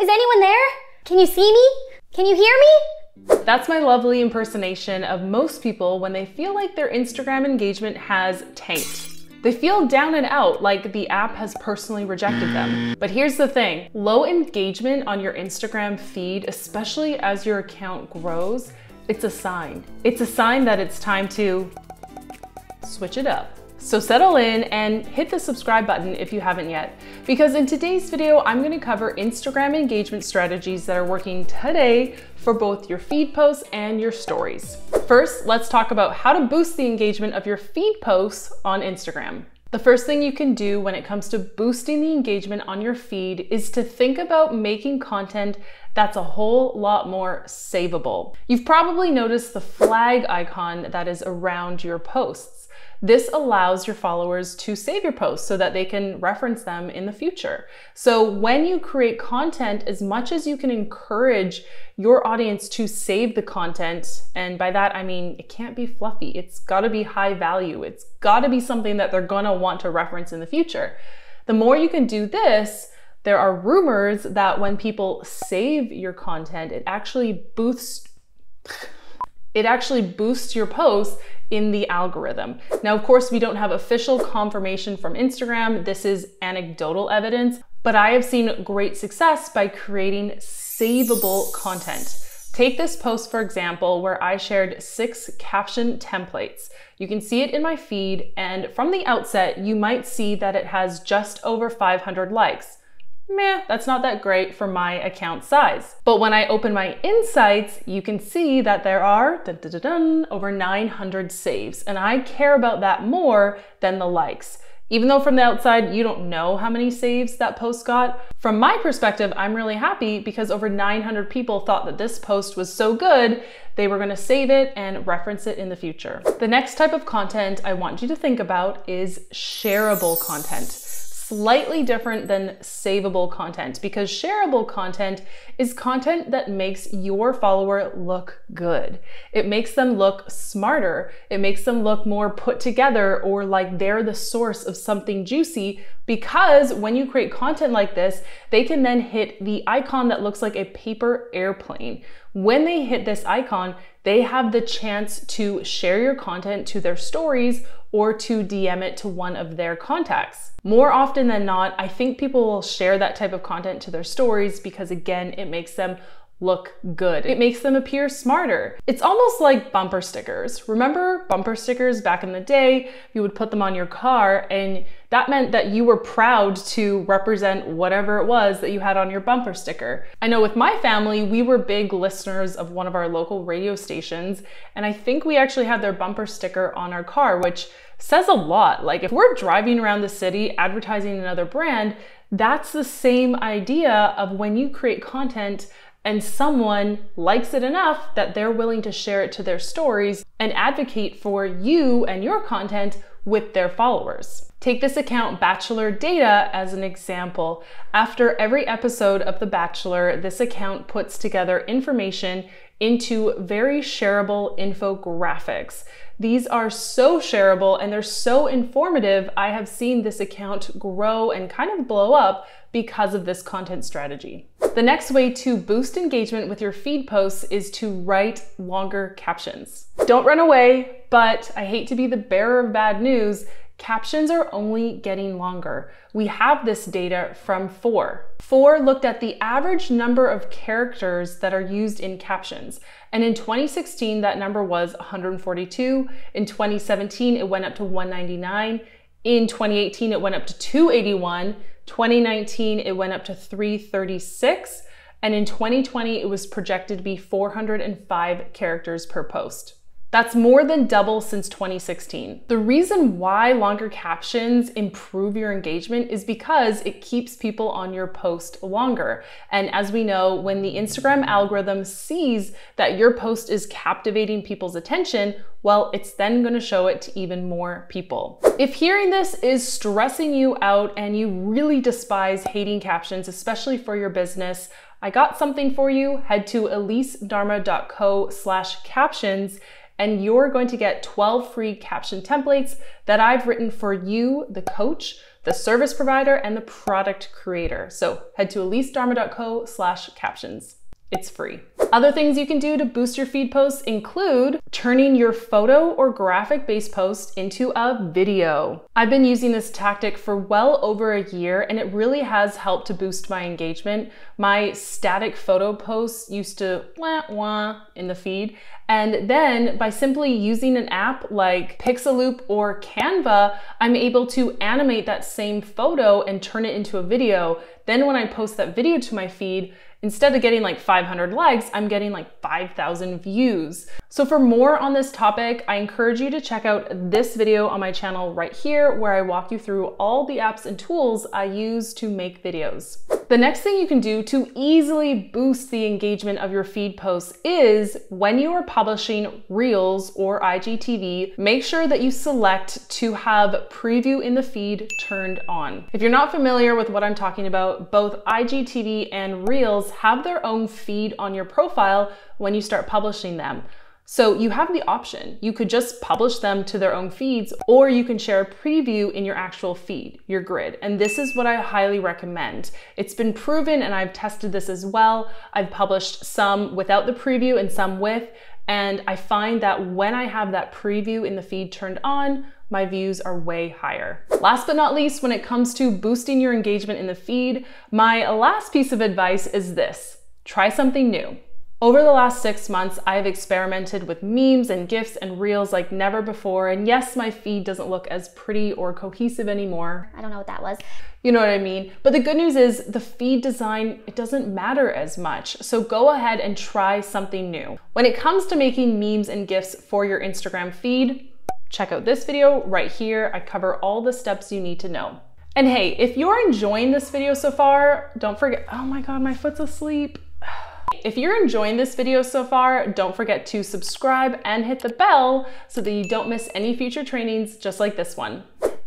Is anyone there? Can you see me? Can you hear me? That's my lovely impersonation of most people when they feel like their Instagram engagement has tanked. They feel down and out, like the app has personally rejected them. But here's the thing, low engagement on your Instagram feed, especially as your account grows, it's a sign. It's a sign that it's time to switch it up. So settle in and hit the subscribe button if you haven't yet, because in today's video, I'm going to cover Instagram engagement strategies that are working today for both your feed posts and your stories. First, let's talk about how to boost the engagement of your feed posts on Instagram. The first thing you can do when it comes to boosting the engagement on your feed is to think about making content that's a whole lot more savable. You've probably noticed the flag icon that is around your posts. This allows your followers to save your posts so that they can reference them in the future. So when you create content, as much as you can encourage your audience to save the content, and by that I mean it can't be fluffy, it's gotta be high value, it's gotta be something that they're gonna want to reference in the future. The more you can do this, there are rumors that when people save your content, it actually boosts your posts in the algorithm. Now, of course, we don't have official confirmation from Instagram. This is anecdotal evidence, but I have seen great success by creating savable content. Take this post, for example, where I shared 6 caption templates. You can see it in my feed, and from the outset, you might see that it has just over 500 likes. Meh, that's not that great for my account size. But when I open my insights, you can see that there are over 900 saves, and I care about that more than the likes. Even though from the outside, you don't know how many saves that post got, from my perspective, I'm really happy because over 900 people thought that this post was so good, they were gonna save it and reference it in the future. The next type of content I want you to think about is shareable content. Slightly different than savable content, because shareable content is content that makes your follower look good. It makes them look smarter. It makes them look more put together, or like they're the source of something juicy, because when you create content like this, they can then hit the icon that looks like a paper airplane. When they hit this icon, they have the chance to share your content to their stories or to DM it to one of their contacts. More often than not, I think people will share that type of content to their stories because, again, it makes them look good. It makes them appear smarter. It's almost like bumper stickers. Remember bumper stickers back in the day? You would put them on your car, and that meant that you were proud to represent whatever it was that you had on your bumper sticker. I know with my family, we were big listeners of one of our local radio stations, and I think we actually had their bumper sticker on our car, which says a lot. Like, if we're driving around the city advertising another brand, that's the same idea of when you create content and someone likes it enough that they're willing to share it to their stories and advocate for you and your content with their followers. Take this account Bachelor Data as an example. After every episode of The Bachelor, this account puts together information into very shareable infographics. These are so shareable and they're so informative. I have seen this account grow and kind of blow up because of this content strategy. The next way to boost engagement with your feed posts is to write longer captions. Don't run away, but I hate to be the bearer of bad news. Captions are only getting longer. We have this data from 4. 4 looked at the average number of characters that are used in captions. And in 2016, that number was 142. In 2017, it went up to 199. In 2018, it went up to 281. 2019, it went up to 336. And in 2020, it was projected to be 405 characters per post. That's more than double since 2016. The reason why longer captions improve your engagement is because it keeps people on your post longer. And as we know, when the Instagram algorithm sees that your post is captivating people's attention, well, it's then going to show it to even more people. If hearing this is stressing you out and you really despise hating captions, especially for your business, I got something for you. Head to elisedharma.co/captions and you're going to get 12 free caption templates that I've written for you, the coach, the service provider, and the product creator. So head to elisedharma.co/captions. It's free. Other things you can do to boost your feed posts include turning your photo or graphic-based post into a video. I've been using this tactic for well over a year, and it really has helped to boost my engagement. My static photo posts used to wah wah in the feed, and then by simply using an app like Pixaloop or Canva, I'm able to animate that same photo and turn it into a video. Then when I post that video to my feed, instead of getting like 500 likes, I'm getting like 5,000 views. So for more on this topic, I encourage you to check out this video on my channel right here, where I walk you through all the apps and tools I use to make videos. The next thing you can do to easily boost the engagement of your feed posts is when you are publishing Reels or IGTV, make sure that you select to have preview in the feed turned on. If you're not familiar with what I'm talking about, both IGTV and Reels have their own feed on your profile when you start publishing them. So you have the option. You could just publish them to their own feeds, or you can share a preview in your actual feed, your grid. And this is what I highly recommend. It's been proven, and I've tested this as well. I've published some without the preview and some with, and I find that when I have that preview in the feed turned on, my views are way higher. Last but not least, when it comes to boosting your engagement in the feed, my last piece of advice is this: try something new. Over the last 6 months, I've experimented with memes and GIFs and Reels like never before. And yes, my feed doesn't look as pretty or cohesive anymore. I don't know what that was. You know what I mean? But the good news is the feed design, it doesn't matter as much. So go ahead and try something new. When it comes to making memes and GIFs for your Instagram feed, check out this video right here. I cover all the steps you need to know. And hey, if you're enjoying this video so far, don't forget, oh my God, my foot's asleep. If you're enjoying this video so far, don't forget to subscribe and hit the bell so that you don't miss any future trainings just like this one.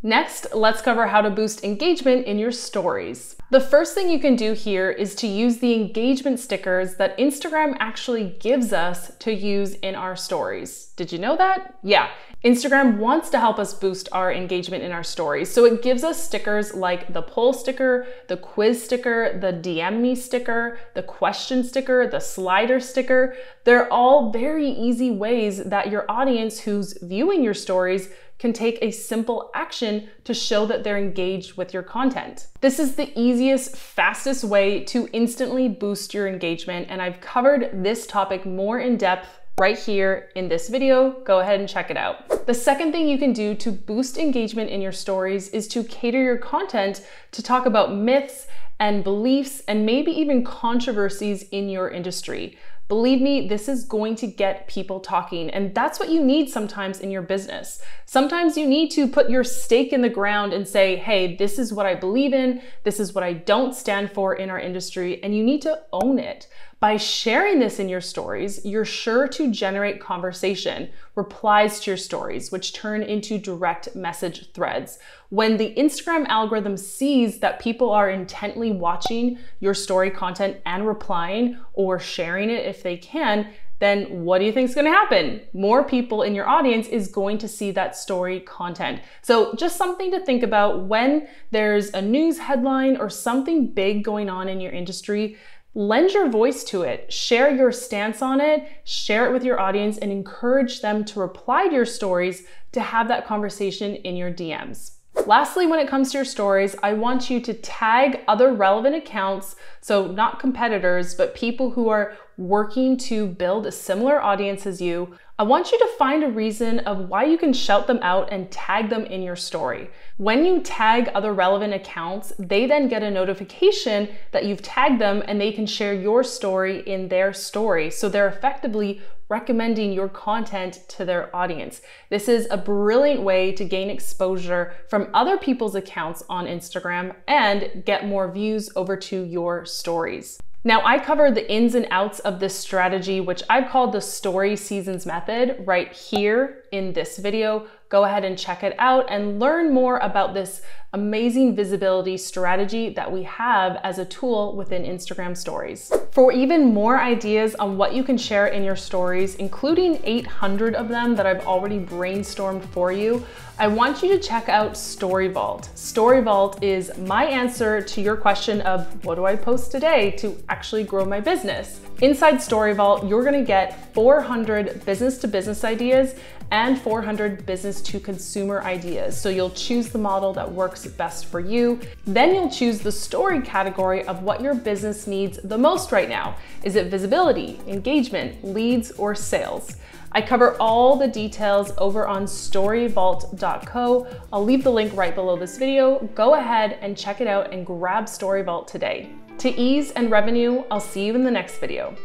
Next, let's cover how to boost engagement in your stories. The first thing you can do here is to use the engagement stickers that Instagram actually gives us to use in our stories. Did you know that? Yeah. Instagram wants to help us boost our engagement in our stories. So it gives us stickers like the poll sticker, the quiz sticker, the DM me sticker, the question sticker, the slider sticker. They're all very easy ways that your audience who's viewing your stories can take a simple action to show that they're engaged with your content. This is the easiest, fastest way to instantly boost your engagement, and I've covered this topic more in depth right here in this video. Go ahead and check it out. The second thing you can do to boost engagement in your stories is to cater your content to talk about myths and beliefs and maybe even controversies in your industry. Believe me, this is going to get people talking, and that's what you need sometimes in your business. Sometimes you need to put your stake in the ground and say, hey, this is what I believe in, this is what I don't stand for in our industry, and you need to own it. By sharing this in your stories, you're sure to generate conversation, replies to your stories, which turn into direct message threads. When the Instagram algorithm sees that people are intently watching your story content and replying or sharing it if they can, then what do you think is going to happen? More people in your audience is going to see that story content. So just something to think about when there's a news headline or something big going on in your industry. Lend your voice to it, share your stance on it, share it with your audience, and encourage them to reply to your stories to have that conversation in your DMs. Lastly, when it comes to your stories, I want you to tag other relevant accounts, so not competitors, but people who are working to build a similar audience as you. I want you to find a reason of why you can shout them out and tag them in your story. When you tag other relevant accounts, they then get a notification that you've tagged them and they can share your story in their story. So they're effectively recommending your content to their audience. This is a brilliant way to gain exposure from other people's accounts on Instagram and get more views over to your stories. Now, I covered the ins and outs of this strategy, which I've called the story seasons method, right here in this video. Go ahead and check it out and learn more about this amazing visibility strategy that we have as a tool within Instagram Stories. For even more ideas on what you can share in your stories, including 800 of them that I've already brainstormed for you, I want you to check out StoryVault. StoryVault is my answer to your question of what do I post today to actually grow my business? Inside StoryVault, you're gonna get 400 business-to-business ideas and 400 business-to-consumer ideas. So you'll choose the model that works best for you. Then you'll choose the story category of what your business needs the most right now. Is it visibility, engagement, leads, or sales? I cover all the details over on storyvault.co. I'll leave the link right below this video. Go ahead and check it out and grab StoryVault today. To ease and revenue, I'll see you in the next video.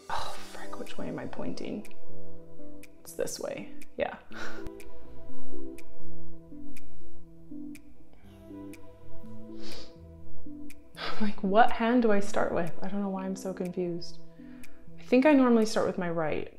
Oh, frick, which way am I pointing? It's this way, yeah. Like, what hand do I start with? I don't know why I'm so confused. I think I normally start with my right.